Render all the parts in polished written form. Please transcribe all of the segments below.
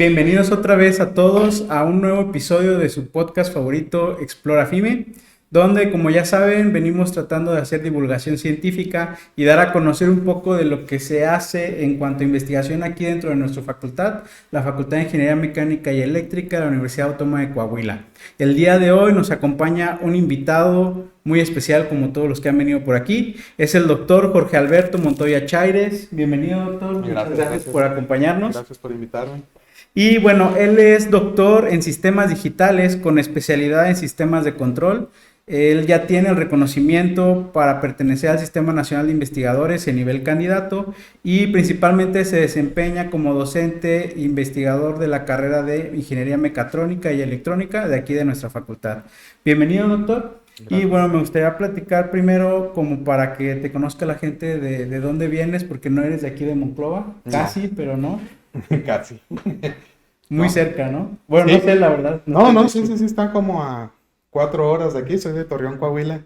Bienvenidos otra vez a todos a un nuevo episodio de su podcast favorito, Explora FIME, donde, como ya saben, venimos tratando de hacer divulgación científica y dar a conocer un poco de lo que se hace en cuanto a investigación aquí dentro de nuestra facultad, la Facultad de Ingeniería Mecánica y Eléctrica de la Universidad Autónoma de Coahuila. El día de hoy nos acompaña un invitado muy especial, como todos los que han venido por aquí. Es el doctor Jorge Alberto Montoya Chaires. Bienvenido, doctor. Muchas gracias por acompañarnos. Gracias por invitarme. Y bueno, él es doctor en sistemas digitales con especialidad en sistemas de control. Él ya tiene el reconocimiento para pertenecer al Sistema Nacional de Investigadores en nivel candidato y principalmente se desempeña como docente e investigador de la carrera de Ingeniería Mecatrónica y Electrónica de aquí de nuestra facultad. Bienvenido, doctor. Gracias. Y bueno, me gustaría platicar primero como para que te conozca la gente de dónde vienes, porque no eres de aquí de Monclova, casi, pero no. Casi. Muy No. cerca, ¿no? Bueno, Sí. no sé la verdad. Sí, están como a 4 horas de aquí, soy de Torreón, Coahuila.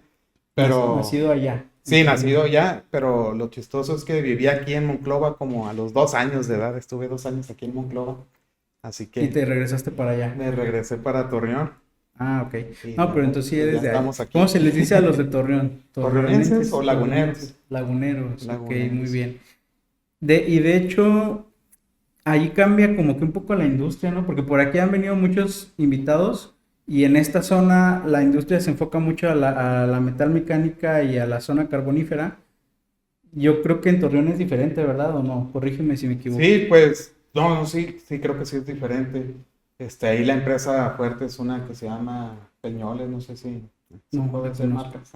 Pero... Nacido allá. Sí, nacido allá, pero lo chistoso es que viví aquí en Monclova como a los 2 años de edad, estuve 2 años aquí en Monclova, así que... Y te regresaste para allá. Me regresé para Torreón. Ah, ok. Y No, pero entonces sí eres de ahí. estamos aquí. ¿Cómo se les dice a los de Torreón? ¿Torreonenses o laguneros? Laguneros, ok, muy Laguneros. bien. Y de hecho, ahí cambia como que un poco la industria, ¿no? Porque por aquí han venido muchos invitados y en esta zona la industria se enfoca mucho a la metal mecánica y a la zona carbonífera. Yo creo que en Torreón es diferente, ¿verdad? ¿O no? Corrígeme si me equivoco. Sí, pues, sí, creo que sí es diferente. Ahí la empresa fuerte es una que se llama Peñoles, no sé si No, puede ser no. marcas.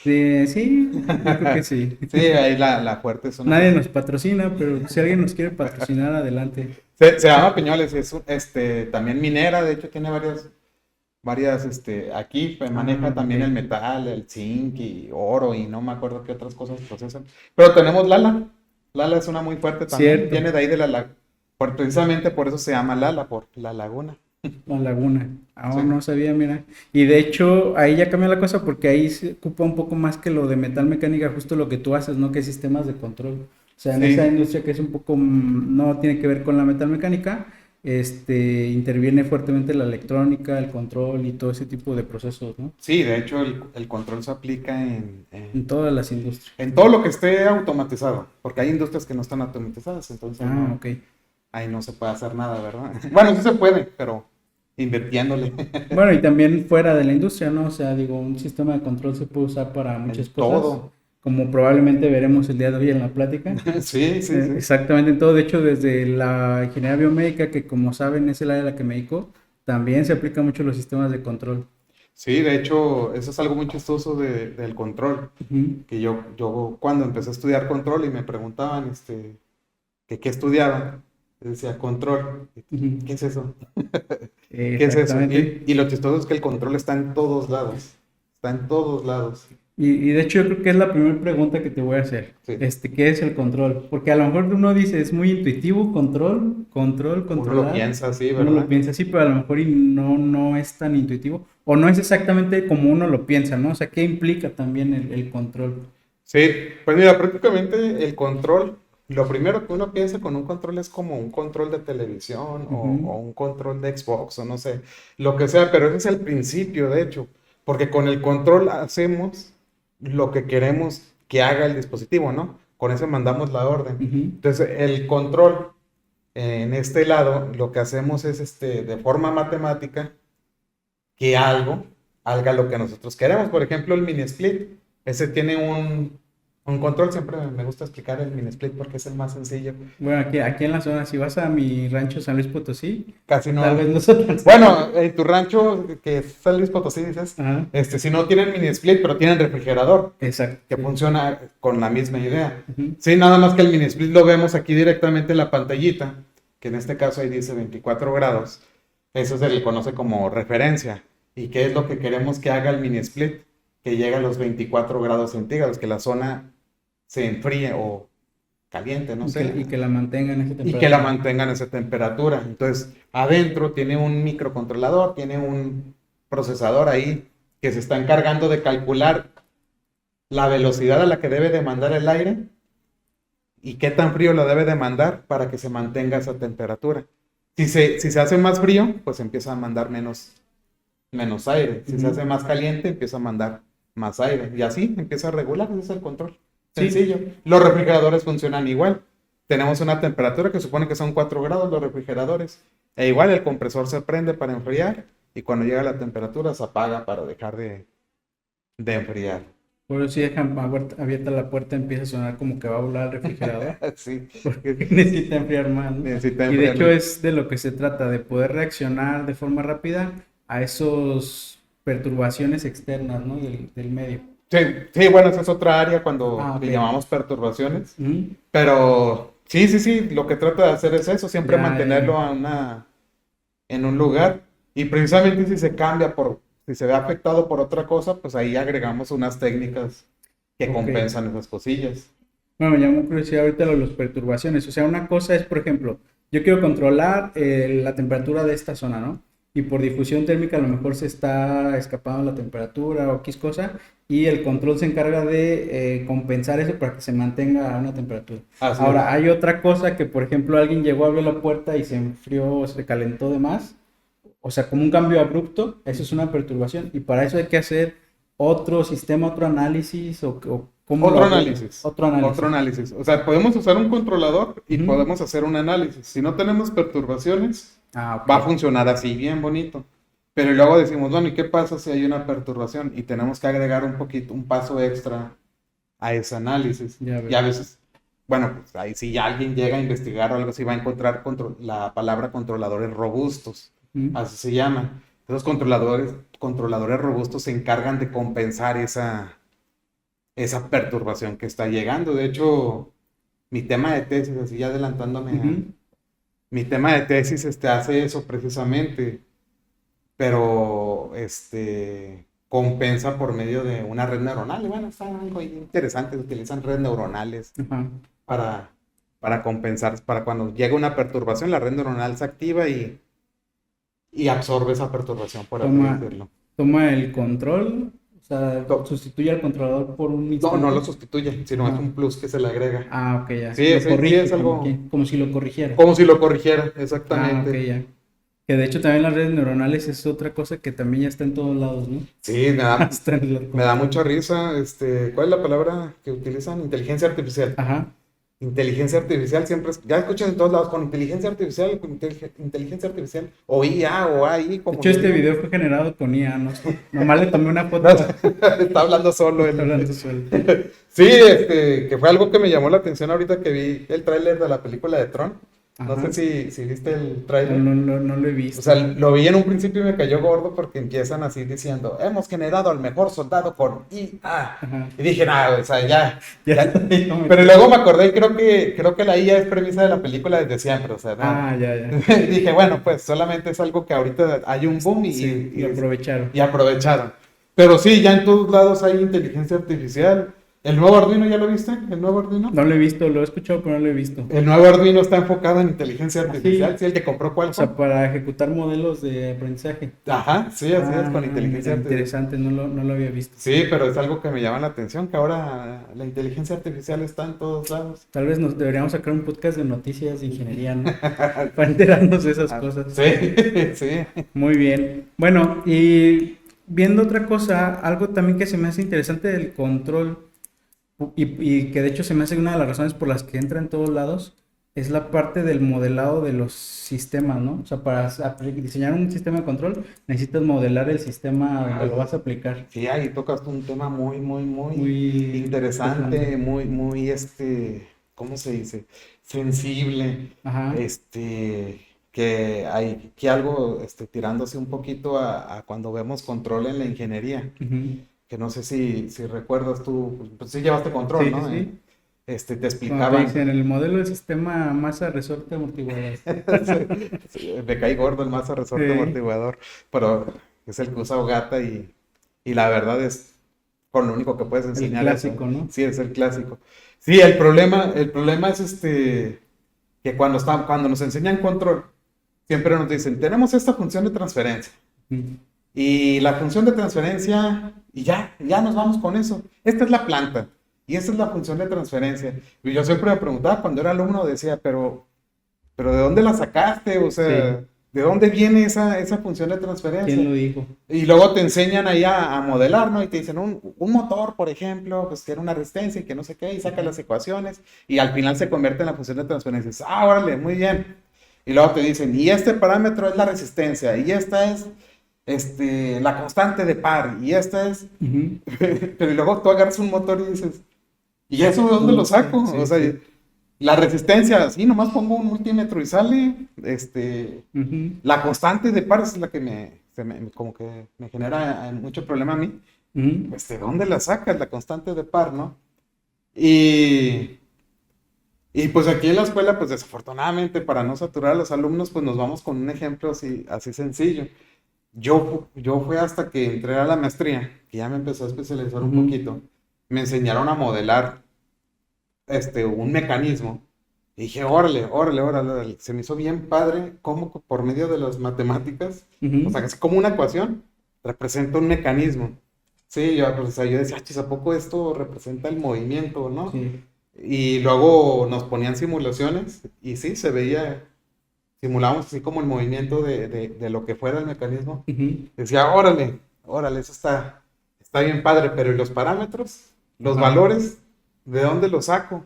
Sí, yo creo que sí. Sí, ahí la fuerte es una. Nadie nos patrocina, pero si alguien nos quiere patrocinar, adelante. Se llama Peñoles, es también minera, de hecho tiene varias, aquí pues, maneja también el metal, el zinc y oro y no me acuerdo qué otras cosas procesan. Pero tenemos Lala. Lala es una muy fuerte también, Cierto. viene de ahí de precisamente por eso se llama Lala, por la laguna. La laguna. Sí. No sabía, mira. Y de hecho, ahí ya cambia la cosa porque ahí se ocupa un poco más que lo de metal mecánica, justo lo que tú haces, ¿no? Que es sistemas de control. O sea, en Sí. esa industria que es un poco, no tiene que ver con la metal mecánica, interviene fuertemente la electrónica, el control y todo ese tipo de procesos, ¿no? Sí, de hecho el control se aplica En todas las industrias. en todo lo que esté automatizado, porque hay industrias que no están automatizadas, entonces Ok. ahí no se puede hacer nada, ¿verdad? Bueno, sí se puede, pero invirtiéndole. Bueno, y también fuera de la industria, ¿no? O sea, digo, un sistema de control se puede usar para muchas En cosas. todo. Como probablemente veremos el día de hoy en la plática. Sí. Exactamente en todo. De hecho, desde la ingeniería biomédica, que como saben es el área a la que me dedico, también se aplican mucho los sistemas de control. Sí, de hecho, eso es algo muy chistoso del control. Uh-huh. Que yo cuando empecé a estudiar control y me preguntaban que qué estudiaba, decía control. Uh-huh. ¿Qué es eso? ¿Qué es eso? Y lo chistoso es que el control está en todos lados. Está en todos lados. Y de hecho yo creo que es la primera pregunta que te voy a hacer. Sí. ¿Qué es el control? Porque a lo mejor uno dice, es muy intuitivo, control, controlar. Uno lo piensa así, ¿verdad? Uno lo piensa así, pero a lo mejor no es tan intuitivo. O no es exactamente como uno lo piensa, ¿no? O sea, ¿qué implica también el control? Sí, pues mira, prácticamente el control, lo primero que uno piensa con un control es como un control de televisión Uh-huh. o un control de Xbox o no sé, lo que sea, pero ese es el principio, de hecho, porque con el control hacemos lo que queremos que haga el dispositivo, ¿no? Con eso mandamos la orden. Uh-huh. Entonces, el control, en este lado, lo que hacemos es de forma matemática que algo haga lo que nosotros queremos. Por ejemplo, el mini split, ese tiene un control, siempre me gusta explicar el mini split porque es el más sencillo. Bueno, aquí en la zona, si vas a mi rancho San Luis Potosí, Casi no. tal vez nosotros. Bueno, en tu rancho, que es San Luis Potosí, dices, Ajá. si no tienen mini split, pero tienen refrigerador. Exacto. Que funciona con la misma idea. Uh-huh. Sí, nada más que el mini split lo vemos aquí directamente en la pantallita, que en este caso ahí dice 24 grados. Eso se le conoce como referencia. ¿Y qué es lo que queremos que haga el mini split? Que llegue a los 24 grados centígrados, que la zona se enfríe o caliente, no sé. Y que la mantengan en esa temperatura. Y que la mantengan en esa temperatura. Entonces, adentro tiene un microcontrolador, tiene un procesador ahí que se está encargando de calcular la velocidad a la que debe de mandar el aire y qué tan frío lo debe de mandar para que se mantenga esa temperatura. Si se hace más frío, pues empieza a mandar menos aire. Si se Ujú. hace más caliente, empieza a mandar más aire. Y así empieza a regular, ese es el control. Sí. Sencillo. Los refrigeradores funcionan igual. Tenemos una temperatura que supone que son 4 grados los refrigeradores. E igual el compresor se prende para enfriar y cuando llega la temperatura se apaga para dejar de enfriar. Por eso si dejan abierta la puerta empieza a sonar como que va a volar el refrigerador. Sí, Porque necesita enfriar más, ¿no? necesita Y de enfriar. hecho es de lo que se trata, de poder reaccionar de forma rápida a esos perturbaciones externas, ¿no? Del medio. Sí, sí, bueno, esa es otra área cuando Ah, ok. le llamamos perturbaciones. Ujú. Pero sí, lo que trata de hacer es eso, siempre Ya, mantenerlo ya. en un lugar. Y precisamente si se cambia si se ve afectado por otra cosa, pues ahí agregamos unas técnicas que Ok. compensan esas cosillas. Bueno, me llamó curiosidad ahorita lo de las perturbaciones. O sea, una cosa es, por ejemplo, yo quiero controlar la temperatura de esta zona, ¿no? Y por difusión térmica a lo mejor se está escapando la temperatura o X cosa, y el control se encarga de compensar eso para que se mantenga a una temperatura. Así es. Ahora, hay otra cosa que, por ejemplo, alguien llegó, abrió la puerta y se enfrió, se calentó de más. O sea, como un cambio abrupto, eso es una perturbación. Y para eso hay que hacer otro sistema, otro análisis o cómo lo Otro hago. análisis. Otro análisis. Otro análisis. O sea, podemos usar un controlador y Ujú. podemos hacer un análisis. Si no tenemos perturbaciones, Ah, ok. va a funcionar así, bien bonito. Pero luego decimos, bueno, ¿y qué pasa si hay una perturbación? Y tenemos que agregar un paso extra a ese análisis. Ya Y a veo. veces, bueno, pues ahí si alguien llega a investigar o algo así, va a encontrar la palabra controladores robustos, Ujú. así se llama. Esos controladores robustos se encargan de compensar esa perturbación que está llegando. De hecho, mi tema de tesis, así ya adelantándome, Ujú. mi tema de tesis hace eso precisamente, pero compensa por medio de una red neuronal. Y bueno, está algo interesante, utilizan redes neuronales Ajá. para, para compensar, para cuando llega una perturbación, la red neuronal se activa y absorbe esa perturbación, por así Toma, decirlo. toma el control, o sea, No, sustituye al controlador por un no lo instante. sustituye, sino es Ajá. un plus que se le agrega. Ah, ok, ya. Sí, Lo sí, sí, corrige, es algo como si lo corrigiera. como si lo corrigiera, Ah, ok, exactamente. ya. Que de hecho también las redes neuronales es otra cosa que también ya está en todos lados, ¿no? Sí, Hasta en los me da mucha computadores. risa. ¿Cuál es la palabra que utilizan? Inteligencia artificial. Ajá. Inteligencia artificial siempre ya escuchas en todos lados con inteligencia artificial, inteligencia artificial, o IA o AI, De como hecho, le este digan. video fue generado con IA, ¿no? Nomás le tomé una No, foto. está hablando solo Está él. hablando solo. Sí, que fue algo que me llamó la atención ahorita que vi el tráiler de la película de Tron. No Ajá. sé si viste el No, tráiler. no lo he O visto. sea, lo vi en un principio y me cayó gordo porque empiezan así diciendo, hemos generado al mejor soldado con IA. Ajá. Y dije, nada, o sea, ya. Ya, ya me- Pero luego me acordé, creo que la IA es premisa de la película desde siempre, o sea, no. Ah, ya. Dije, bueno, pues solamente es algo que ahorita hay un boom Sí, lo aprovecharon. y aprovecharon. Pero sí, ya en todos lados hay inteligencia artificial. ¿El nuevo Arduino ya lo viste? ¿El nuevo Arduino? No lo he visto, lo he escuchado, pero no lo he visto. El nuevo Arduino está enfocado en inteligencia artificial. Así, Sí, el que compró o Qualcomm. sea, para ejecutar modelos de aprendizaje. Ajá, sí, así es, con Ah, inteligencia mira, artificial. interesante, no lo había visto. Sí, pero es algo que me llama la atención, que ahora la inteligencia artificial está en todos lados. Tal vez nos deberíamos sacar un podcast de noticias de ingeniería, ¿no? Para enterarnos de esas cosas. Sí, sí. Muy bien. Bueno, y viendo otra cosa, algo también que se me hace interesante del control, y que de hecho se me hace una de las razones por las que entra en todos lados, es la parte del modelado de los sistemas, ¿no? O sea, para diseñar un sistema de control, necesitas modelar el sistema donde lo vas a aplicar. Sí, ahí tocas un tema muy Muy interesante, muy, ¿cómo se dice? Sensible, Ajá. que hay que algo, tirándose un poquito a cuando vemos control en la ingeniería, Ujú. que no sé si recuerdas tú, pues sí llevaste control, Sí, ¿no? sí. Te Cuando te explicaban, dicen el modelo del sistema masa resorte amortiguador. sí, me cae gordo el masa resorte Sí. amortiguador, pero es el que usa Ogata y la verdad es con lo único que puedes El enseñar clásico, eso. ¿no? Sí, es el clásico. Sí, el problema es que cuando nos enseñan control, siempre nos dicen, tenemos esta función de transferencia. Ujú. Y la función de transferencia, y ya nos vamos con eso. Esta es la planta, y esta es la función de transferencia. Y yo siempre me preguntaba, cuando era alumno, decía, pero pero ¿de dónde la sacaste? O sea, Sí. ¿de dónde viene esa función de transferencia? ¿Quién lo dijo? Y luego te enseñan ahí a modelar, ¿no? Y te dicen, un motor, por ejemplo, pues tiene una resistencia y que no sé qué, y saca las ecuaciones, y al final se convierte en la función de transferencia. Y dices, ah, órale, muy bien. Y luego te dicen, y este parámetro es la resistencia, y esta es la constante de par, y esta es... Ujú. Pero y luego tú agarras un motor y dices, ¿y eso de dónde lo saco? O Sí, sea, sí. la resistencia, sí, nomás pongo un multímetro y sale, Ujú. la constante de par es la que como que me genera mucho problema a mí. Ujú. Pues, ¿de dónde la sacas la constante de par, no? Y, y pues aquí en la escuela, pues desafortunadamente, para no saturar a los alumnos, pues nos vamos con un ejemplo así sencillo. Yo fui hasta que entré a la maestría, que ya me empezó a especializar un Ujú. poquito, me enseñaron a modelar un mecanismo. Y dije, órale, órale, órale, órale. Se me hizo bien padre cómo por medio de las matemáticas, o sea, Ujú. es como una ecuación, representa un mecanismo. Sí, yo, pues, o sea, yo decía, "Ah, chis, ¿a poco esto representa el movimiento, no?" Sí. Y luego nos ponían simulaciones y sí, se veía, simulábamos así como el movimiento de lo que fuera el mecanismo. Ujú. Decía, órale, órale, eso está bien padre, pero ¿y los parámetros? ¿Los Ajá. valores? ¿De dónde los saco?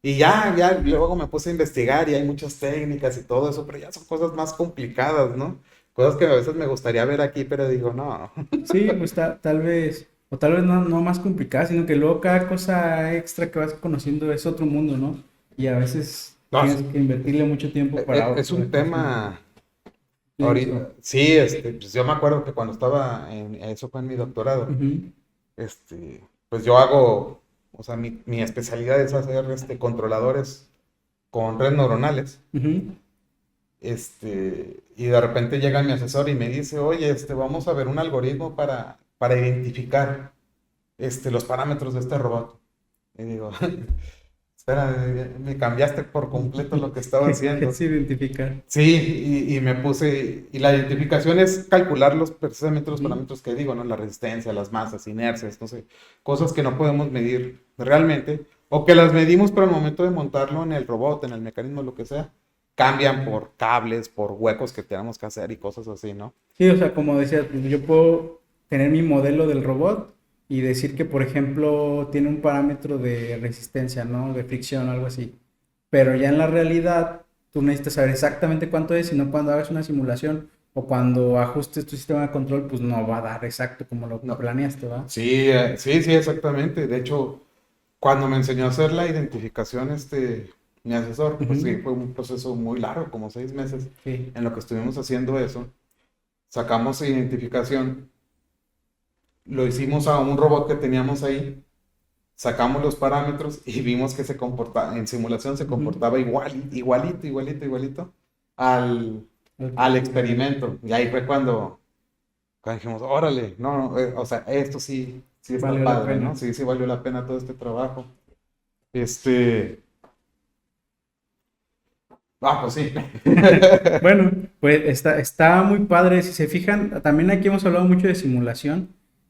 Y ya, luego me puse a investigar y hay muchas técnicas y todo eso, pero ya son cosas más complicadas, ¿no? Cosas que a veces me gustaría ver aquí, pero digo, no. Sí, pues tal vez, o tal vez no más complicada, sino que luego cada cosa extra que vas conociendo es otro mundo, ¿no? Y a veces No, tienes que invertirle mucho tiempo es para un que sea tema, denso. sí, pues yo me acuerdo que cuando estaba eso fue en mi doctorado, Ujú. pues yo hago, o sea, mi especialidad es hacer controladores con redes neuronales. Ujú. Y de repente llega mi asesor y me dice, oye, vamos a ver un algoritmo para identificar los parámetros de este robot. Y digo, espera, me cambiaste por completo lo que estaba ¿Qué haciendo. es identificar? Sí, y me puse, y la identificación es calcular precisamente los Ujú. parámetros que digo, ¿no? La resistencia, las masas, inercias, no sé, cosas que no podemos medir realmente, o que las medimos, pero al momento de montarlo en el robot, en el mecanismo, lo que sea, cambian por cables, por huecos que tenemos que hacer y cosas así, ¿no? Sí, o sea, como decía, pues, yo puedo tener mi modelo del robot y decir que, por ejemplo, tiene un parámetro de resistencia, ¿no? De fricción, algo así. Pero ya en la realidad, tú necesitas saber exactamente cuánto es, sino cuando hagas una simulación o cuando ajustes tu sistema de control, pues no va a dar exacto como lo No. planeaste, ¿va? Sí, sí, exactamente. De hecho, cuando me enseñó a hacer la identificación, mi asesor, pues sí, Ujú. fue un proceso muy largo, como 6 meses, Sí. en lo que estuvimos haciendo eso. Sacamos identificación, lo hicimos a un robot que teníamos ahí, sacamos los parámetros y vimos que se comportaba, en simulación se Ujú. comportaba igualito al, al experimento. Y ahí fue cuando dijimos, órale, no, o sea, esto sí está Valió la padre, ¿no? pena. Sí, sí valió la pena todo este trabajo. Este, pues sí. Bueno, pues está muy padre. Si se fijan, también aquí hemos hablado mucho de simulación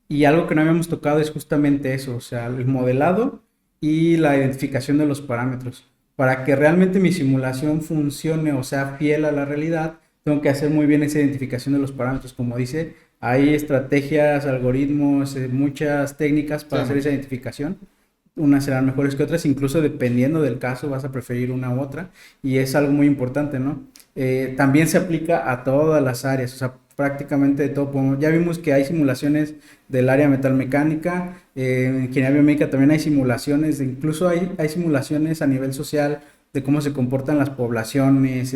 y algo que no habíamos tocado es justamente eso, o sea, el modelado y la identificación de los parámetros. Para que realmente mi simulación funcione o sea fiel a la realidad, tengo que hacer muy bien esa identificación de los parámetros. Como dice, hay estrategias, algoritmos, muchas técnicas Sí, para hacer esa identificación. Unas serán mejores que otras, incluso dependiendo del caso vas a preferir una u otra y es algo muy importante, ¿no? También se aplica a todas las áreas, o sea, prácticamente de todo. Ya vimos que hay simulaciones del área metalmecánica, en ingeniería biomédica también hay simulaciones, incluso hay simulaciones a nivel social de cómo se comportan las poblaciones,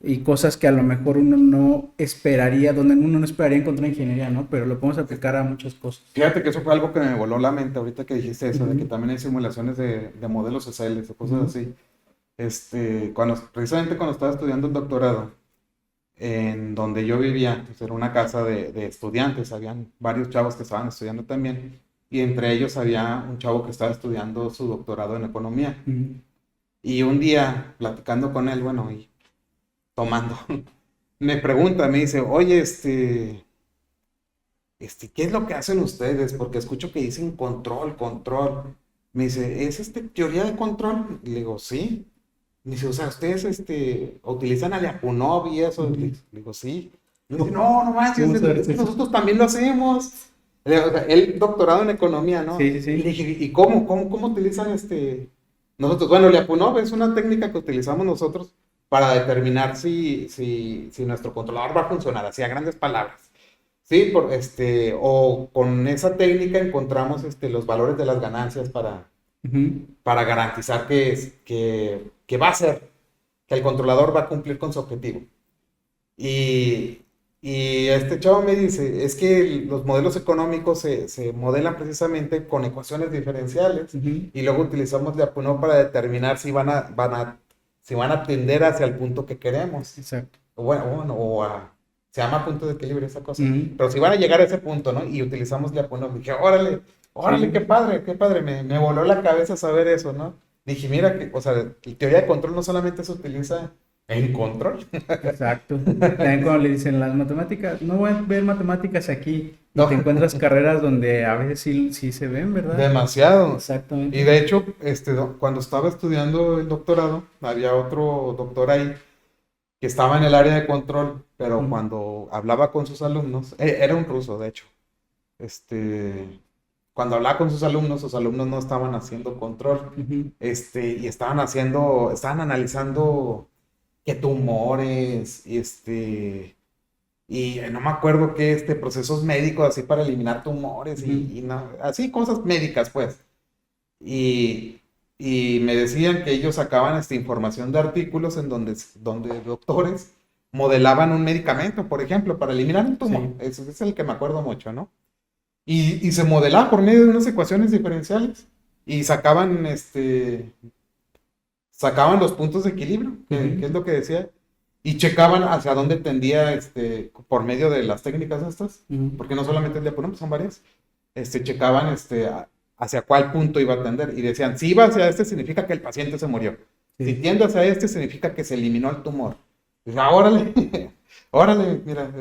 y cosas que a lo mejor uno no esperaría, donde uno no esperaría encontrar ingeniería, ¿no? Pero lo podemos aplicar a muchas cosas. fíjate que eso fue algo que me voló la mente ahorita que dijiste eso, de que Ujú. también hay simulaciones de modelos sociales o cosas Ujú. así. Precisamente cuando estaba estudiando el doctorado, en donde yo vivía, pues era una casa de estudiantes, habían varios chavos que estaban estudiando también, y entre ellos había un chavo que estaba estudiando su doctorado en economía. Ujú. Y un día, platicando con él, bueno, y tomando, me pregunta, me dice, oye, ¿qué es lo que hacen ustedes? Porque escucho que dicen control, control. Me dice, ¿es teoría de control? Y le digo, sí. Me dice, o sea, ¿ustedes utilizan Aliapunov y eso? Le digo, sí. Me dice, no, no manches, es que nosotros también lo hacemos. O sea, él doctorado en economía, ¿no? Sí, sí, Y le sí. dije, ¿y cómo utilizan nosotros? Bueno, Aliapunov es una técnica que utilizamos nosotros para determinar si nuestro controlador va a funcionar, así a grandes palabras. Sí, o con esa técnica encontramos los valores de las ganancias Ujú. para garantizar que va a ser, que el controlador va a cumplir con su objetivo. Y, y este chavo me dice, es que los modelos económicos se modelan precisamente con ecuaciones diferenciales Ujú. y luego utilizamos Lyapunov para determinar si van a tender hacia el punto que queremos. Exacto. Se llama punto de equilibrio esa cosa. Ujú. Pero si van a llegar a ese punto, ¿no? Y utilizamos Lyapunov, dije, órale, órale, Sí. qué padre, me voló la cabeza saber eso, ¿no? Dije, mira, o sea, la teoría de control no solamente se utiliza en control. Exacto. También cuando le dicen las matemáticas, no voy a ver matemáticas aquí, y te No, encuentras carreras donde a veces sí, sí se ven, ¿verdad? demasiado. Y Exactamente. de hecho, cuando estaba estudiando el doctorado, había otro doctor ahí que estaba en el área de control, pero Ujú. cuando hablaba con sus alumnos, era un ruso, de hecho, cuando hablaba con sus alumnos no estaban haciendo control, Ujú. y estaban analizando qué tumores, y no me acuerdo qué, procesos médicos así para eliminar tumores Ujú. y así cosas médicas, pues. Y, y me decían que ellos sacaban esta información de artículos en donde doctores modelaban un medicamento, por ejemplo, para eliminar un tumor. Sí. Ese es el que me acuerdo mucho, ¿no? Y se modelaba por medio de unas ecuaciones diferenciales y sacaban los puntos de equilibrio, que es Ujú. lo que decía, y checaban hacia dónde tendía, por medio de las técnicas estas, Ujú. porque no solamente el diaponema, son varias, checaban, hacia cuál punto iba a tender, y decían, si iba hacia este significa que el paciente se murió, si Sí. tiende hacia este significa que se eliminó el tumor. Dice, órale, órale, mira,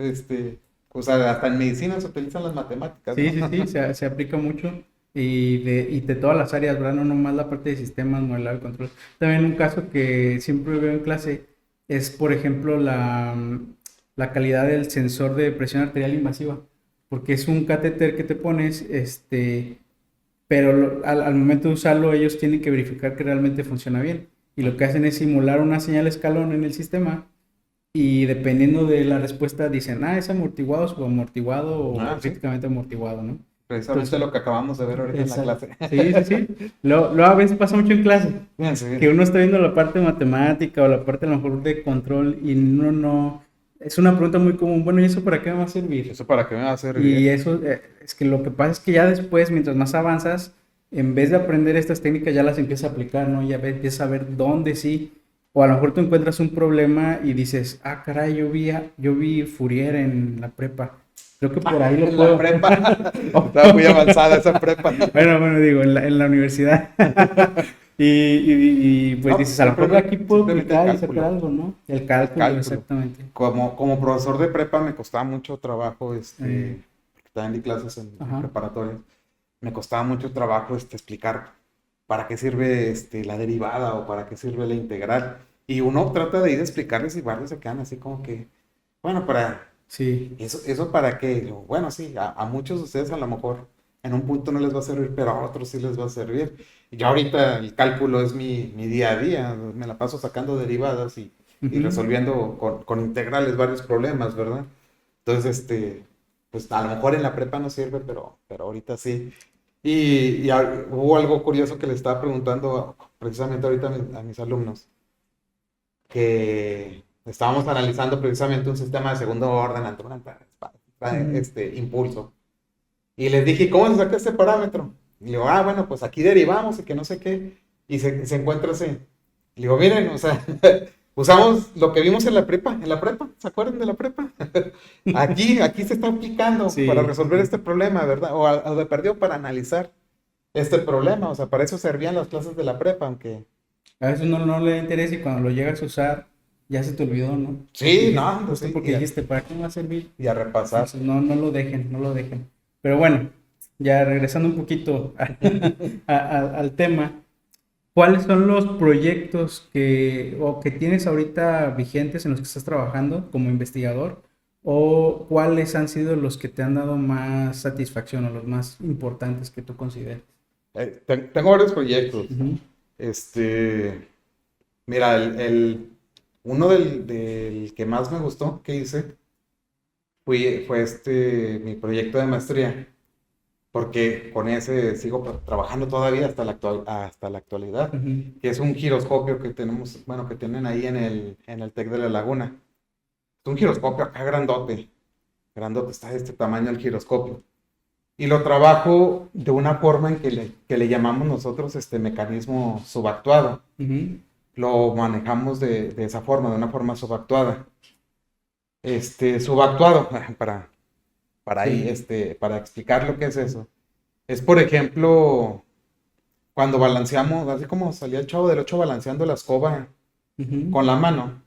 o sea, hasta en medicina se utilizan las matemáticas, Sí, ¿no? sí, sí, se aplica mucho y de todas las áreas, ¿verdad? No nomás la parte de sistemas, modelar, control. También un caso que siempre veo en clase es, por ejemplo, la calidad del sensor de presión arterial invasiva, porque es un catéter que te pones, pero al momento de usarlo ellos tienen que verificar que realmente funciona bien. Y lo que hacen es simular una señal escalón en el sistema y dependiendo de la respuesta dicen, es amortiguado, subamortiguado o Ah, sí, críticamente amortiguado, ¿no? precisamente Entonces, lo que acabamos de ver ahorita en la exacto. clase. Sí, sí, sí. Lo a veces pasa mucho en clase, Fíjense que bien, uno está viendo la parte matemática o la parte a lo mejor de control y uno no... Es una pregunta muy común, bueno, ¿y eso para qué me va a servir? ¿eso para qué me va a Y servir? eso es que lo que pasa es que ya después, mientras más avanzas, en vez de aprender estas técnicas, ya las empiezas a aplicar, ¿no? Ya empiezas a ver dónde sí. O a lo mejor tú encuentras un problema y dices, caray, yo vi Fourier en la prepa. Creo que por ahí lo En la puedo. prepa. Estaba muy avanzada esa prepa. Bueno, digo, en la universidad. Pues No, pues dices, a lo mejor de aquí puedo simplemente el aplicar y sacar cálculo. algo, ¿no? El El cálculo, cálculo. exactamente. Como profesor de prepa me costaba mucho trabajo, Eh, porque también di clases en ajá, preparatoria. Me costaba mucho trabajo explicar para qué sirve la derivada o para qué sirve la integral. Y uno trata de ir a explicarles y varios se quedan así como que, bueno, sí. eso para qué. Digo, bueno, sí, a muchos de ustedes a lo mejor en un punto no les va a servir, pero a otros sí les va a servir. Y yo ahorita el cálculo es mi día a día, me la paso sacando derivadas y Ujú. resolviendo con integrales varios problemas, ¿verdad? Entonces, pues a lo mejor en la prepa no sirve, pero ahorita sí. Hubo algo curioso que le estaba preguntando precisamente ahorita a mis alumnos, que estábamos analizando precisamente un sistema de segundo orden ante Ujú. impulso. Y les dije, ¿cómo se saca este parámetro? Y digo, bueno, pues aquí derivamos y que no sé qué. Y se encuentra así. Y digo, miren, o sea, usamos lo que vimos en la prepa, ¿se acuerdan de la prepa? Aquí se está aplicando para Sí, sí, resolver sí. este problema, ¿verdad? O de perdido para analizar este problema, o sea, para eso servían las clases de la prepa, aunque A veces uno no le interesa y cuando lo llegas a usar, ya se te olvidó, ¿no? Porque sí, dijiste, no, pues justo sí, porque dijiste, ¿para qué me va a servir? y a repasar. Entonces, no, no lo dejen, no lo dejen. Pero bueno, ya regresando un poquito al tema, ¿Cuáles son los proyectos que tienes ahorita vigentes en los que estás trabajando como investigador? ¿O cuáles han sido los que te han dado más satisfacción o los más importantes que tú consideres? Tengo varios proyectos. Ujú, Este, mira, uno del que más me gustó que hice fue mi proyecto de maestría, porque con ese sigo trabajando todavía hasta la actualidad, ujú, que es un giroscopio que tenemos, bueno, que tienen ahí en el TEC de la Laguna. Es un giroscopio acá grandote, grandote, está de este tamaño el giroscopio. Y lo trabajo de una forma en que le llamamos nosotros mecanismo subactuado. ujú. Lo manejamos de esa forma, de una forma subactuada. Subactuado, para ahí, Sí. para explicar lo que es eso. Es, por ejemplo, cuando balanceamos, así como salía el Chavo del Ocho balanceando la escoba Ujú, con la mano.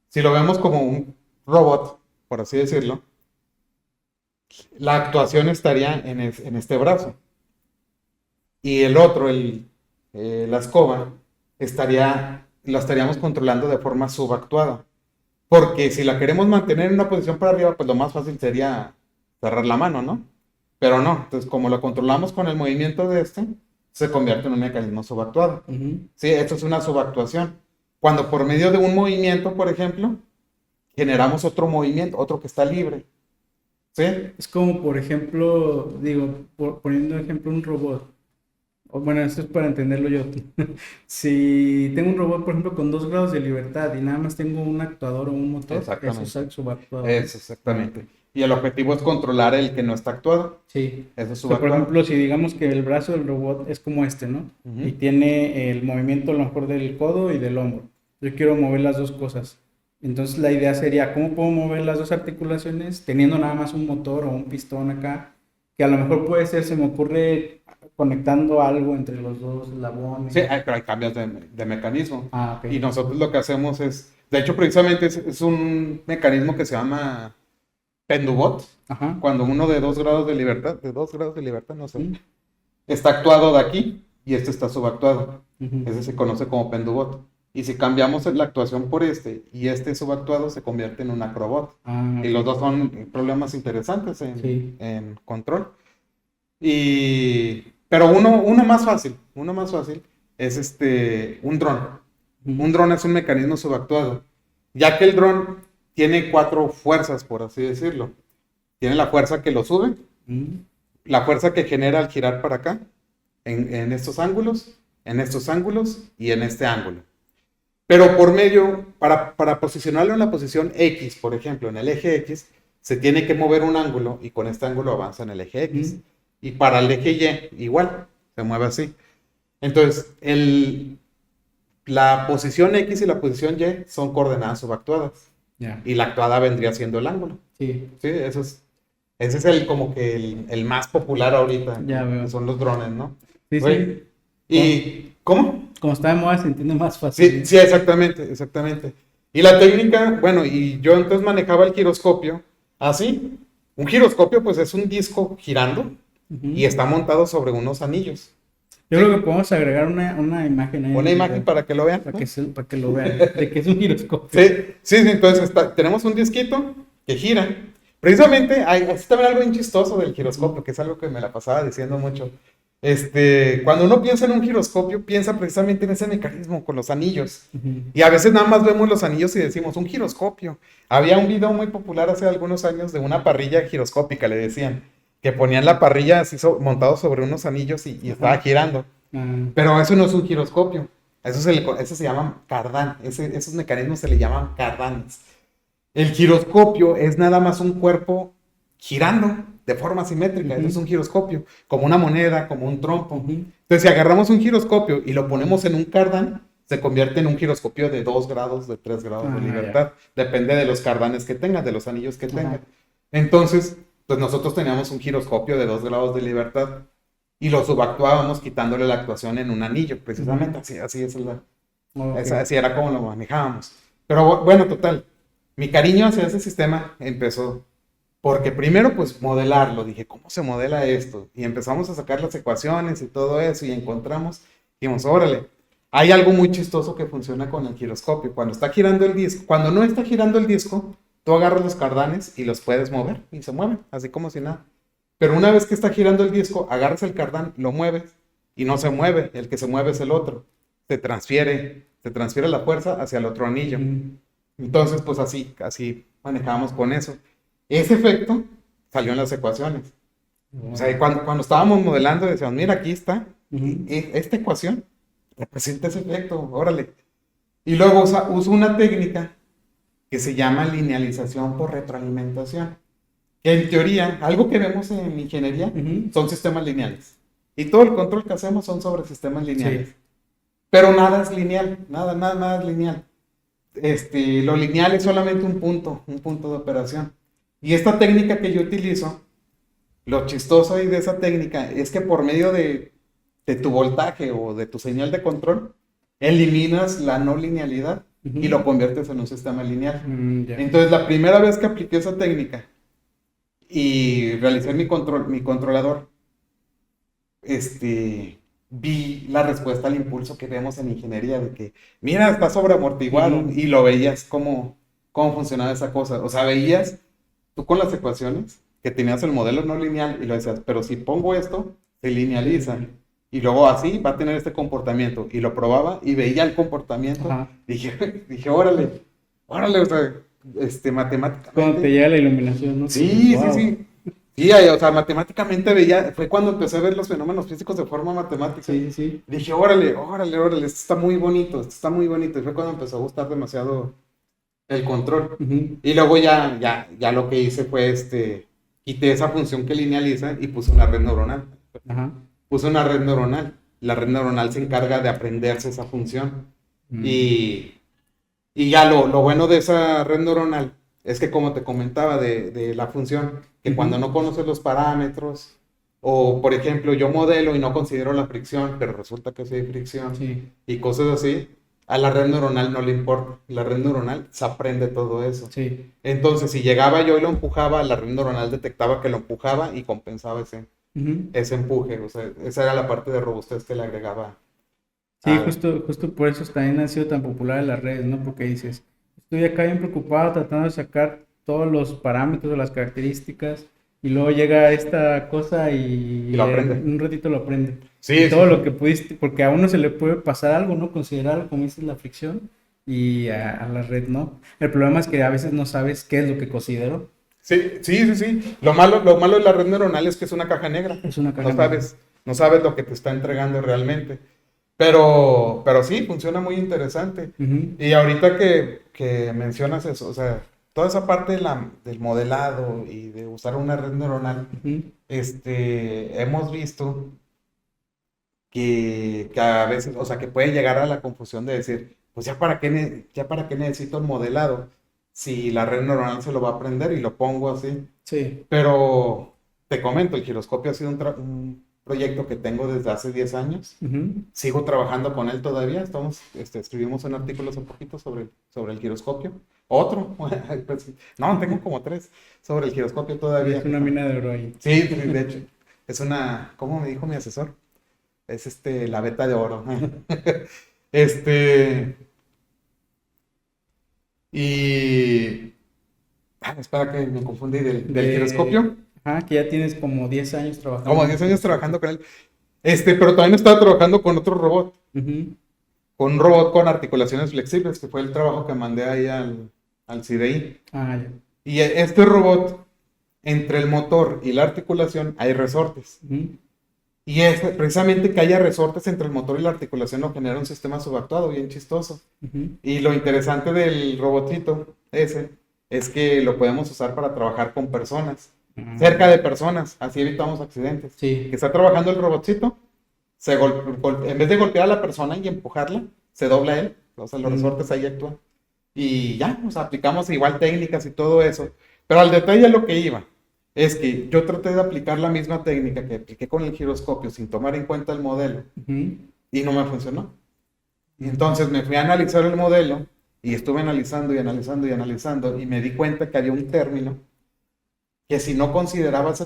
Si lo vemos como un robot, por así decirlo, la actuación estaría en este brazo. Y el otro, la escoba, la estaríamos controlando de forma subactuada. Porque si la queremos mantener en una posición para arriba, pues lo más fácil sería cerrar la mano, ¿no? Pero no, entonces como lo controlamos con el movimiento de se convierte en un mecanismo subactuado. ujú. Sí, esto es una subactuación. Cuando por medio de un movimiento, por ejemplo, generamos otro movimiento, otro que está libre. ¿Sí? Es como, por ejemplo, digo, poniendo ejemplo un robot. O, bueno, esto es para entenderlo yo. Si tengo un robot, por ejemplo, con 2 grados de libertad y nada más tengo un actuador o un motor, eso es Exactamente. subactuado, ¿no? Es Ah, ok. exactamente. Y el objetivo es controlar el que no está actuado. Sí. Eso es O sea, por subactuado. ejemplo, si digamos que el brazo del robot es como este, ¿no? Y Ujú. tiene el movimiento a lo mejor del codo y del hombro. Yo quiero mover las dos cosas. Entonces la idea sería, ¿cómo puedo mover las dos articulaciones teniendo nada más un motor o un pistón acá? Que a lo mejor puede ser, se me ocurre, conectando algo entre los dos Sí, eslabones. pero hay cambios de mecanismo. Ah, ok. Y nosotros lo que hacemos de hecho, precisamente es un mecanismo que se llama Pendubot. Ajá. Cuando uno de 2 grados de libertad, no sé, Mm, está actuado de aquí y este está subactuado. ujú. Ese se conoce como Pendubot. Y si cambiamos la actuación por y este subactuado, se convierte en un acrobot. Ah, Y ok. los dos son problemas interesantes Sí. en control. Pero uno más fácil es un dron. Ujú, Un dron es un mecanismo subactuado, ya que el dron tiene 4 fuerzas, por así decirlo. Tiene la fuerza que lo sube, ujú, la fuerza que genera al girar para acá, en estos ángulos y en este ángulo. Pero por medio, para posicionarlo en la posición X, por ejemplo, en el eje X, se tiene que mover un ángulo y con este ángulo avanza en el eje X. ujú. Y para el eje Y, igual, se mueve así. Entonces, la posición X y la posición Y son coordenadas subactuadas. Ya. Y la actuada vendría siendo el ángulo. Sí. Sí, ese es como que el más popular ahorita, Ya que veo. son los drones, ¿no? Sí, Güey, sí. Como, ¿y cómo? como está de moda, se entiende más Sí, fácil. sí, exactamente, exactamente. Y la técnica, bueno, y yo entonces manejaba el giroscopio así. Un giroscopio, pues es un disco girando y Ujú. está montado sobre unos anillos. Yo creo que ¿Sí? podemos agregar una imagen ahí en Una el imagen video para que lo vean, para ¿no? para que lo vean, de que es un giroscopio. Sí, sí, sí, entonces tenemos un disquito que gira. Precisamente, hay así también algo bien chistoso del Ujú, giroscopio, que es algo que me la pasaba diciendo mucho. Cuando uno piensa en un giroscopio, piensa precisamente en ese mecanismo con los anillos. ujú. Y a veces nada más vemos los anillos y decimos un giroscopio. Había un video muy popular hace algunos años de una parrilla giroscópica, le decían, que ponían la parrilla así montado sobre unos anillos y estaba Ajá. girando. Ah, Pero eso no es un giroscopio. Eso se llama cardán. Esos mecanismos se le llaman cardanes. El giroscopio es nada más un cuerpo girando de forma simétrica. Eso es ujú, un giroscopio, como una moneda, como un trompo. ujú. Entonces, si agarramos un giroscopio y lo ponemos en un cardán, se convierte en un giroscopio de 2 grados, de 3 grados de Ah, ya. libertad. Depende de los cardanes que tenga, de los anillos que tenga. Ajá. Entonces, pues nosotros teníamos un giroscopio de 2 grados de libertad y lo subactuábamos quitándole la actuación en un anillo, Ujú. precisamente. Así es Ok. así era como lo manejábamos. Pero bueno, total. Mi cariño hacia ese sistema empezó porque primero, pues modelarlo. Dije, ¿cómo se modela esto? Y empezamos a sacar las ecuaciones y todo eso y encontramos, dijimos, órale. Hay algo muy chistoso que funciona con el giroscopio. Cuando está girando el disco, cuando no está girando el disco, tú agarras los cardanes y los puedes mover y se mueven, así como si nada. Pero una vez que está girando el disco, agarras el cardán, lo mueves y no se mueve. El que se mueve es el otro. Se transfiere la fuerza hacia el otro anillo. Entonces, pues así manejábamos con eso. Ese efecto salió en las ecuaciones. O sea, cuando estábamos modelando, decíamos, mira, aquí está, esta ecuación representa ese efecto, órale. Y luego uso una técnica que se llama linealización por retroalimentación. Que en teoría, algo que vemos en ingeniería son sistemas lineales. Y todo el control que hacemos son sobre sistemas lineales. Sí. Pero nada es lineal, nada es lineal. Lo lineal es solamente un punto de operación. Y esta técnica que yo utilizo, lo chistoso ahí de esa técnica es que por medio de tu voltaje o de tu señal de control, eliminas la no linealidad y lo conviertes en un sistema lineal. Entonces, la primera vez que apliqué esa técnica y realicé mi controlador, vi la respuesta al impulso que vemos en ingeniería, de que, mira, está sobreamortiguado, y lo veías cómo funcionaba esa cosa. O sea, veías tú con las ecuaciones que tenías el modelo no lineal y lo decías, pero si pongo esto, se linealiza. Y luego así va a tener este comportamiento. Y lo probaba y veía el comportamiento. Dije, órale, o sea, matemáticamente. Cuando te llega la iluminación, ¿no? Sí, wow. Sí. Sí, o sea, matemáticamente veía, fue cuando empecé a ver los fenómenos físicos de forma matemática. Sí. Dije, órale, esto está muy bonito, Y fue cuando empezó a gustar demasiado el control. Y luego ya lo que hice fue, quité esa función que linealiza y puse una red neuronal. Puse una red neuronal. La red neuronal se encarga de aprenderse esa función. Y ya lo bueno de esa red neuronal es que, como te comentaba de la función, que cuando no conoces los parámetros, o por ejemplo yo modelo y no considero la fricción, pero resulta que sí hay fricción, y cosas así, a la red neuronal no le importa. La red neuronal se aprende todo eso. Entonces, si llegaba yo y lo empujaba, la red neuronal detectaba que lo empujaba y compensaba ese empuje. O sea, esa era la parte de robustez que le agregaba. Sí, justo por eso también han sido tan populares las redes, ¿no? Porque dices, estoy acá bien preocupado tratando de sacar todos los parámetros o las características, y luego llega esta cosa y lo aprende. En un ratito lo aprende. Sí, todo lo que pudiste, porque a uno se le puede pasar algo, ¿no? Considerar, como dices, la fricción, y a la red no. El problema es que a veces no sabes qué es lo que considero. Sí. Lo malo de la red neuronal es que es una caja negra. Es una caja negra. No sabes lo que te está entregando realmente. Pero sí, funciona muy interesante. Y ahorita que mencionas eso, o sea, toda esa parte del modelado y de usar una red neuronal, hemos visto que a veces, o sea, que puede llegar a la confusión de decir, pues ya para qué necesito el modelado si la red neuronal se lo va a aprender y lo pongo así. Sí. Pero te comento, el giroscopio ha sido un proyecto que tengo desde hace 10 años. Sigo trabajando con él todavía. Escribimos un artículo hace poquito sobre el giroscopio. Otro. No, tengo como 3 sobre el giroscopio todavía. Es una mina de oro ahí. Sí, de hecho. Es una, ¿cómo me dijo mi asesor? Es la beta de oro. Y... espera que me confundí del giroscopio. Que ya tienes como 10 años trabajando. Como 10 años trabajando con él. Pero también estaba trabajando con otro robot. Con un robot con articulaciones flexibles, que fue el trabajo que mandé ahí al CDI. Ya. Y este robot, entre el motor y la articulación, hay resortes. Y es precisamente que haya resortes entre el motor y la articulación lo genera un sistema subactuado bien chistoso. Y lo interesante del robotito ese es que lo podemos usar para trabajar con personas. Cerca de personas, así evitamos accidentes. Que está trabajando el robotcito, en vez de golpear a la persona y empujarla, se dobla él, o sea, los resortes ahí actúan. Y ya, o sea, aplicamos igual técnicas y todo eso. Pero al detalle a lo que iba, es que yo traté de aplicar la misma técnica que apliqué con el giroscopio sin tomar en cuenta el modelo, y no me funcionó. Y entonces me fui a analizar el modelo, y estuve analizando, y me di cuenta que había un término que, si no consideraba ese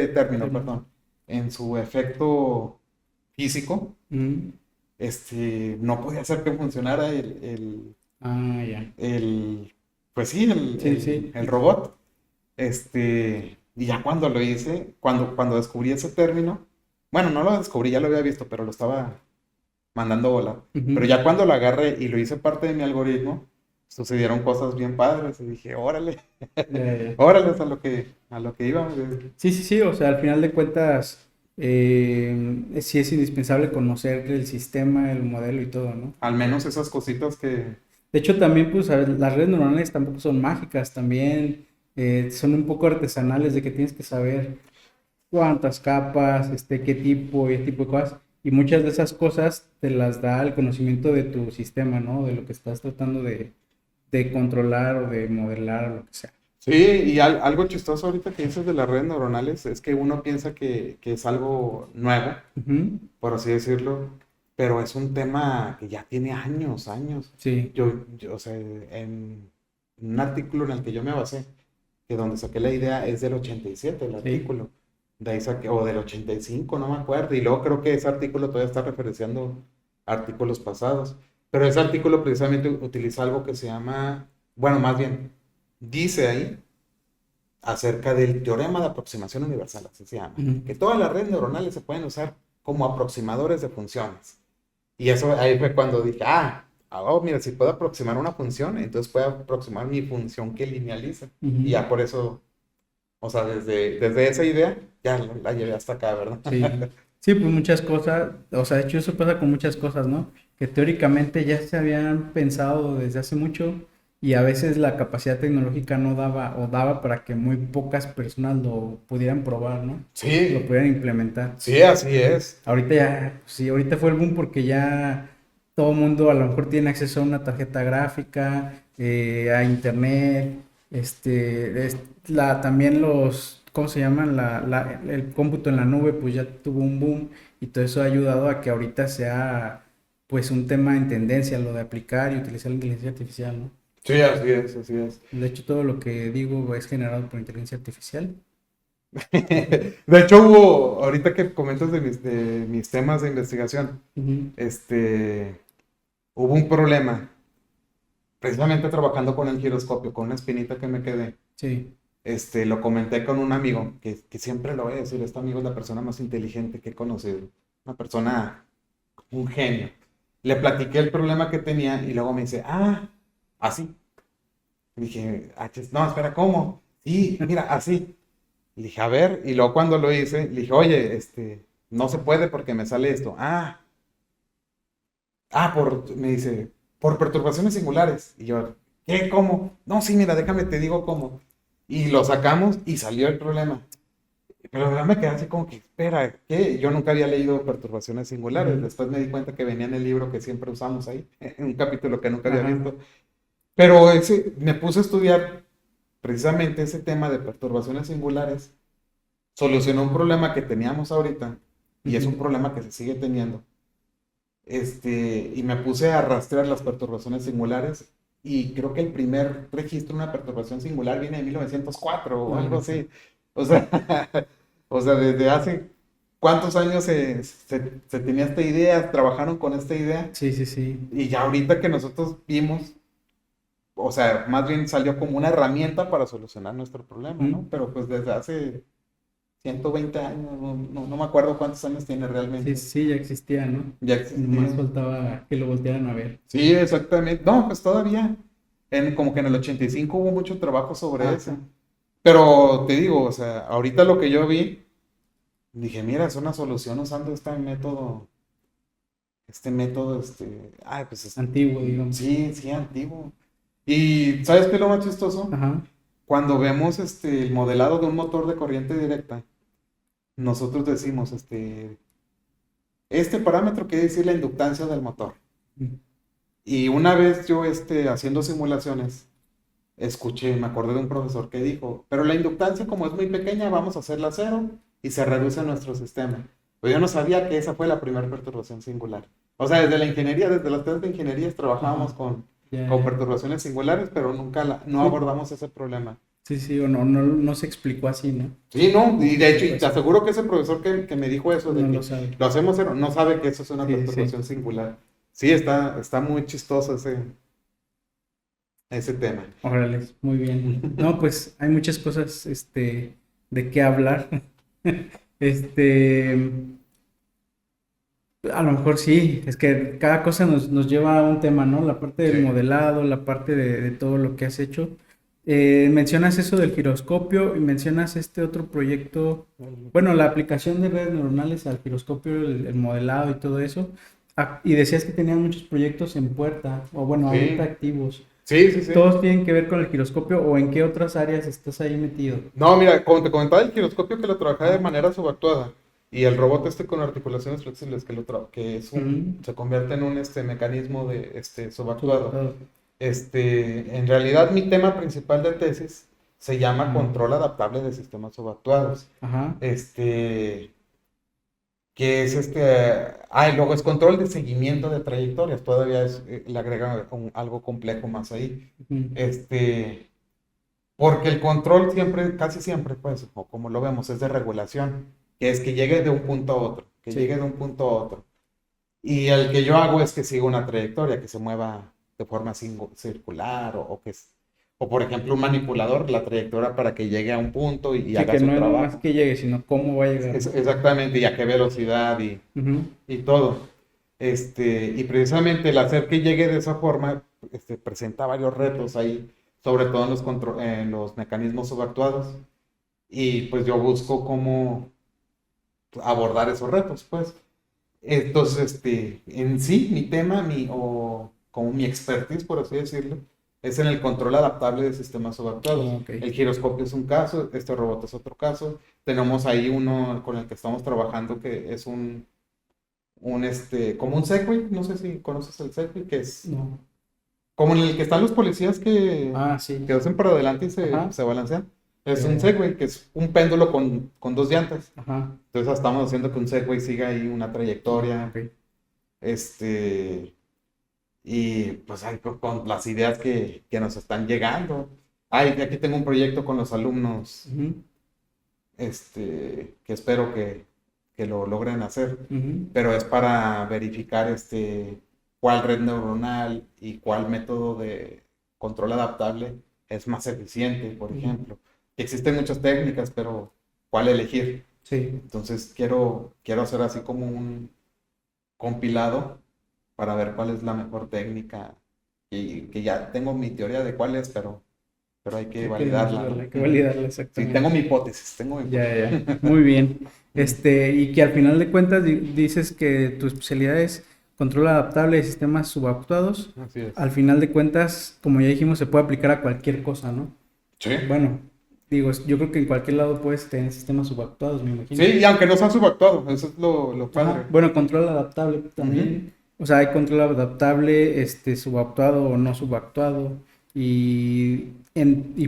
término, en su efecto físico, no podía hacer que funcionara Ah, ya. pues sí, Sí, sí. el robot. Y ya cuando lo hice, cuando descubrí ese término, bueno, no lo descubrí, ya lo había visto, pero lo estaba mandando volar. Pero Ujú. ya cuando lo agarré y lo hice parte de mi algoritmo, sucedieron cosas bien padres y dije, órale, Ya, ya. órale, es a lo que íbamos. Sí, sí, sí, o sea, al final de cuentas, sí es indispensable conocer el sistema, el modelo y todo, ¿no? Al menos esas cositas que, De hecho, también, pues, a ver, las redes neuronales tampoco son mágicas, también son un poco artesanales de que tienes que saber cuántas capas, qué tipo y qué tipo de cosas. Y muchas de esas cosas te las da el conocimiento de tu sistema, ¿no? De lo que estás tratando de controlar o de modelar o lo que sea. sí, y algo chistoso ahorita que dices de las redes neuronales es que uno piensa que es algo nuevo, Ujú. por así decirlo, pero es un tema que ya tiene años, años. Sí, O sea, en un artículo en el que yo me basé, que donde saqué la idea es del 87 el sí. artículo, de ahí saqué, o del 85 no me acuerdo, y luego creo que ese artículo todavía está referenciando artículos pasados, pero ese artículo precisamente utiliza algo que se llama, bueno, más bien, dice ahí acerca del teorema de aproximación universal, así se llama, Ujú. que todas las redes neuronales se pueden usar como aproximadores de funciones. Y eso ahí fue cuando dije, oh, mira, si puedo aproximar una función, entonces puedo aproximar mi función que linealiza. Y Ujú. ya por eso, o sea, desde esa idea, ya la llevé hasta acá, ¿verdad? Sí, sí, pues muchas cosas, o sea, de hecho eso pasa con muchas cosas, ¿no? Que teóricamente ya se habían pensado desde hace mucho y a veces la capacidad tecnológica no daba o daba para que muy pocas personas lo pudieran probar, ¿no? Lo Sí, pudieran implementar. sí, así es. Ahorita ya, pues sí, ahorita fue el boom porque ya todo el mundo a lo mejor tiene acceso a una tarjeta gráfica, a internet, también los, ¿cómo se llaman? El cómputo en la nube, pues ya tuvo un boom y todo eso ha ayudado a que ahorita sea, pues, un tema en tendencia, lo de aplicar y utilizar la inteligencia artificial, ¿no? Sí, así es, así es. De hecho, todo lo que digo es generado por inteligencia artificial. De hecho, ahorita que comentas de mis temas de investigación, Ujú. hubo un problema, precisamente trabajando con el giroscopio, con una espinita que me quedé. Sí. Lo comenté con un amigo, que siempre lo voy a decir, este amigo es la persona más inteligente que he conocido, una persona, un genio. Le platiqué el problema que tenía y luego me dice, así. Y dije, no, espera, ¿cómo? Sí, mira, así. Le dije, a ver, y luego cuando lo hice, le dije, oye, no se puede porque me sale esto. Me dice, por perturbaciones singulares. Y yo, ¿qué? ¿Cómo? No, sí, mira, déjame, te digo cómo. Y lo sacamos y salió el problema. Pero ya me quedé así como que, espera, ¿qué? Yo nunca había leído perturbaciones singulares. Ujú. Después me di cuenta que venía en el libro que siempre usamos ahí, en un capítulo que nunca había Ajá. visto. Pero me puse a estudiar precisamente ese tema de perturbaciones singulares. Solucionó un problema que teníamos ahorita y es un Ujú. problema que se sigue teniendo. Y me puse a rastrear las perturbaciones singulares y creo que el primer registro de una perturbación singular viene de 1904 o algo Ah, sí. así. O sea, o sea, desde hace cuántos años se tenía esta idea, trabajaron con esta idea Sí, sí, sí. y ya ahorita que nosotros vimos, o sea, más bien salió como una herramienta para solucionar nuestro problema, Ujú. ¿no? Pero pues desde hace 120 años, no me acuerdo cuántos años tiene Sí, realmente. sí, ya existía, ¿no? Ya Nomás existía. faltaba que lo voltearan a ver. Sí, exactamente. No, pues todavía. Como que en el 85 hubo mucho trabajo sobre Ajá. eso. Pero te digo, o sea, ahorita lo que yo vi, dije, mira, es una solución usando este método, pues Antiguo, digamos. sí, sí, antiguo. Y ¿sabes qué es lo más chistoso? Ajá. Cuando vemos el modelado de un motor de corriente directa, nosotros decimos, este parámetro quiere decir la inductancia del motor. Ujú. Y una vez yo, haciendo simulaciones, me acordé de un profesor que dijo, pero la inductancia como es muy pequeña, vamos a hacerla cero y se reduce nuestro sistema. Pero yo no sabía que esa fue la primera perturbación singular. O sea, desde la ingeniería, desde las clases de ingeniería trabajábamos Ajá. con, Ya, con ya. perturbaciones singulares, pero nunca no Sí, abordamos ese problema. Sí, sí, o no se explicó así, ¿no? Sí, no, y de hecho, y Pues te aseguro que ese profesor que me dijo eso de no lo que sabe. lo hacemos, no sabe que eso es una Sí, sí. perturbación singular. Sí, está muy chistoso ese tema. Órale, muy bien. No, pues hay muchas cosas, de qué hablar. Este, a lo mejor sí, es que cada cosa nos lleva a un tema, ¿no? La parte del Sí. modelado, la parte de todo lo que has hecho. Mencionas eso del giroscopio y mencionas este otro proyecto, bueno, la aplicación de redes neuronales al giroscopio, el modelado y todo eso. Ah, y decías que tenían muchos proyectos en puerta, o bueno, ahorita Sí, activos. sí, sí, sí. ¿Todos tienen que ver con el giroscopio o en qué otras áreas estás ahí metido? No, mira, como te comentaba, el giroscopio que lo trabajaba de Ajá. manera subactuada y el robot con articulaciones flexibles que es Ujú. se convierte en un mecanismo de subactuado. Subactado. En realidad mi tema principal de tesis se llama Ajá. control adaptable de sistemas subactuados. Ajá. Este, que es y luego es control de seguimiento de trayectorias, todavía le agrega algo complejo más ahí. Ujú. Este, porque el control siempre, casi siempre, pues, o como lo vemos, es de regulación, que es que llegue de un punto a otro, que llegue Sí. de un punto a otro. Y el que yo hago es que siga una trayectoria, que se mueva de forma circular, o por ejemplo, un manipulador, la trayectoria para que llegue a un punto y Sí, haga que su no es nomás trabajo. que llegue, sino cómo va a llegar, ¿no? Exactamente, y a qué velocidad Ujú. y todo. Y precisamente el hacer que llegue de esa forma, presenta varios retos ahí, sobre todo en los mecanismos subactuados. Y pues yo busco cómo abordar esos retos, pues. Entonces, en sí, mi tema, o como mi expertise, por así decirlo, es en el control adaptable de sistemas subactuados. Ok. El giroscopio es un caso, este robot es otro caso. Tenemos ahí uno con el que estamos trabajando que es como un Segway, no sé si conoces el Segway, que es No. como en el que están los policías Ah, que sí. hacen para adelante y Ajá. se balancean. Es Ya, un ya. Segway, que es un péndulo con dos llantas. Ajá. Entonces estamos haciendo que un Segway siga ahí una Ah, trayectoria. ok. Este, y pues ahí con las ideas que nos están llegando. Aquí tengo un proyecto con los alumnos, Ujú. que espero que lo logren hacer, Ujú. pero es para verificar cuál red neuronal y cuál método de control adaptable es más eficiente, por Ujú. ejemplo. Existen muchas técnicas, pero ¿cuál elegir? Sí. Entonces quiero hacer así como un compilado para ver cuál es la mejor técnica y que ya tengo mi teoría de cuál es, pero hay que Hay que validarla, demostrarla, ¿no? hay que validarla Sí, tengo exactamente. mi hipótesis, tengo mi Ya, hipótesis. ya. Muy bien. Y que al final de cuentas dices que tu especialidad es control adaptable de sistemas subactuados. Así es. Al final de cuentas, como ya dijimos, se puede aplicar a cualquier cosa, ¿no? Sí. Bueno, digo, yo creo que en cualquier lado puedes tener sistemas subactuados, me Sí, imagino. y aunque no sea subactuado, eso es lo Ajá. padre. Bueno, control adaptable Ujú. también. O sea, hay control adaptable, subactuado o no subactuado. Y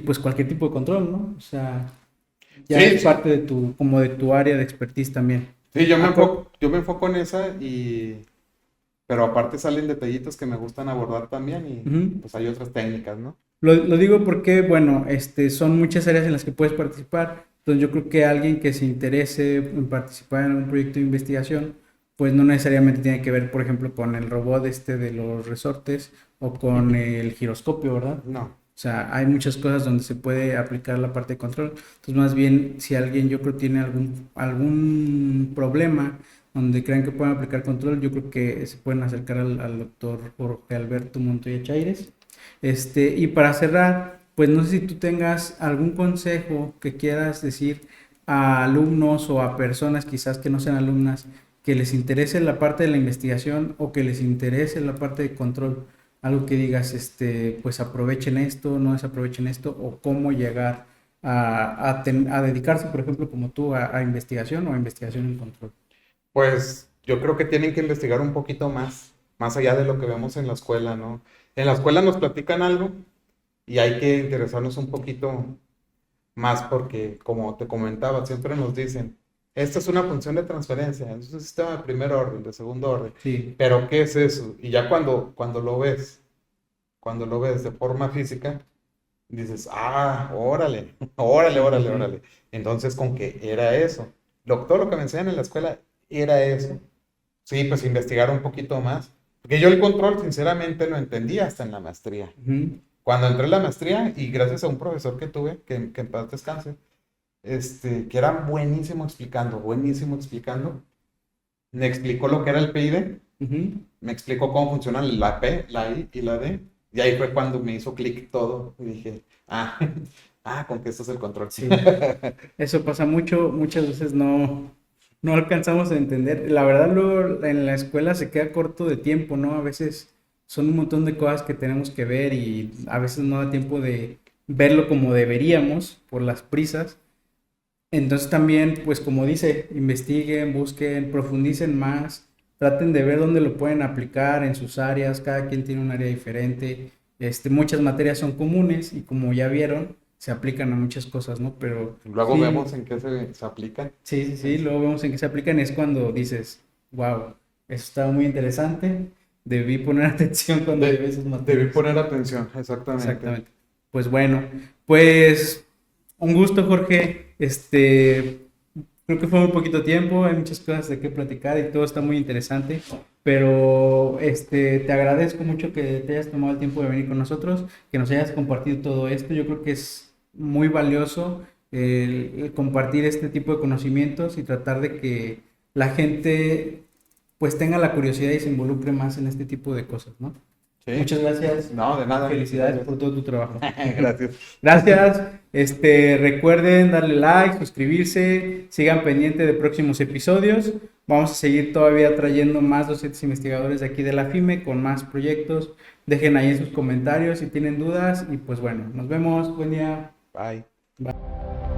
pues cualquier tipo de control, ¿no? O sea, ya es Sí, sí. parte de como de tu área de expertise también. Sí, Ah, pues, yo me enfoco en esa pero aparte salen detallitos que me gustan abordar también y ujú. pues hay otras técnicas, ¿no? Lo digo porque, bueno, son muchas áreas en las que puedes participar. Entonces yo creo que alguien que se interese en participar en un proyecto de investigación, pues no necesariamente tiene que ver, por ejemplo, con el robot de los resortes o con el giroscopio, ¿verdad? No. O sea, hay muchas cosas donde se puede aplicar la parte de control. Entonces, más bien, si alguien yo creo tiene algún problema donde crean que pueden aplicar control, yo creo que se pueden acercar al doctor Jorge Alberto Montoya Chaires. Y para cerrar, pues no sé si tú tengas algún consejo que quieras decir a alumnos o a personas quizás que no sean alumnas, que les interese la parte de la investigación o que les interese la parte de control. Algo que digas, pues aprovechen esto, no desaprovechen esto, o cómo llegar a dedicarse, por ejemplo, como tú, a investigación o a investigación en control. Pues yo creo que tienen que investigar un poquito más allá de lo que vemos en la escuela, ¿no? En la escuela nos platican algo y hay que interesarnos un poquito más porque, como te comentaba, siempre nos dicen, esta es una función de transferencia, es un sistema de primer orden, de segundo orden, Sí. pero ¿qué es eso? Y ya cuando lo ves de forma física, Dices, ah, órale, órale, órale, órale. Entonces, con que era eso. Todo lo que me enseñan en la escuela era eso. Sí, pues investigar un poquito más. Porque yo el control, sinceramente, lo entendí hasta en la maestría. Ujú, Cuando entré en la maestría, y gracias a un profesor que tuve, que en paz descanse, que era buenísimo explicando, me explicó lo que era el PID, ujú. me explicó cómo funcionan la P, la I y la D, y ahí fue cuando me hizo clic todo, y dije, ah, con que esto es el control. Sí, eso pasa mucho, muchas veces no alcanzamos a entender. La verdad, luego en la escuela se queda corto de tiempo, ¿no? A veces son un montón de cosas que tenemos que ver y a veces no da tiempo de verlo como deberíamos por las prisas. Entonces también, pues como dice, investiguen, busquen, profundicen más, traten de ver dónde lo pueden aplicar en sus áreas, cada quien tiene un área diferente, muchas materias son comunes y como ya vieron, se aplican a muchas cosas, ¿no? Pero Luego sí, vemos en qué se aplican. sí, luego vemos en qué se aplican, es cuando dices, wow, eso estaba muy interesante, debí poner atención cuando llevé esas Debí materias. poner atención, exactamente. Exactamente. Pues bueno, pues un gusto, Jorge. Creo que fue un poquito tiempo, hay muchas cosas de qué platicar y todo está muy interesante, pero te agradezco mucho que te hayas tomado el tiempo de venir con nosotros, que nos hayas compartido todo esto. Yo creo que es muy valioso el compartir este tipo de conocimientos y tratar de que la gente pues tenga la curiosidad y se involucre más en este tipo de cosas, ¿no? Sí, Muchas gracias. no, de nada. Felicidades por todo tu trabajo. Gracias. Gracias. Recuerden darle like, suscribirse, sigan pendiente de próximos episodios. Vamos a seguir todavía trayendo más docentes investigadores de aquí de la FIME con más proyectos. Dejen ahí sus comentarios si tienen dudas y pues bueno, nos vemos. Buen día. Bye. Bye.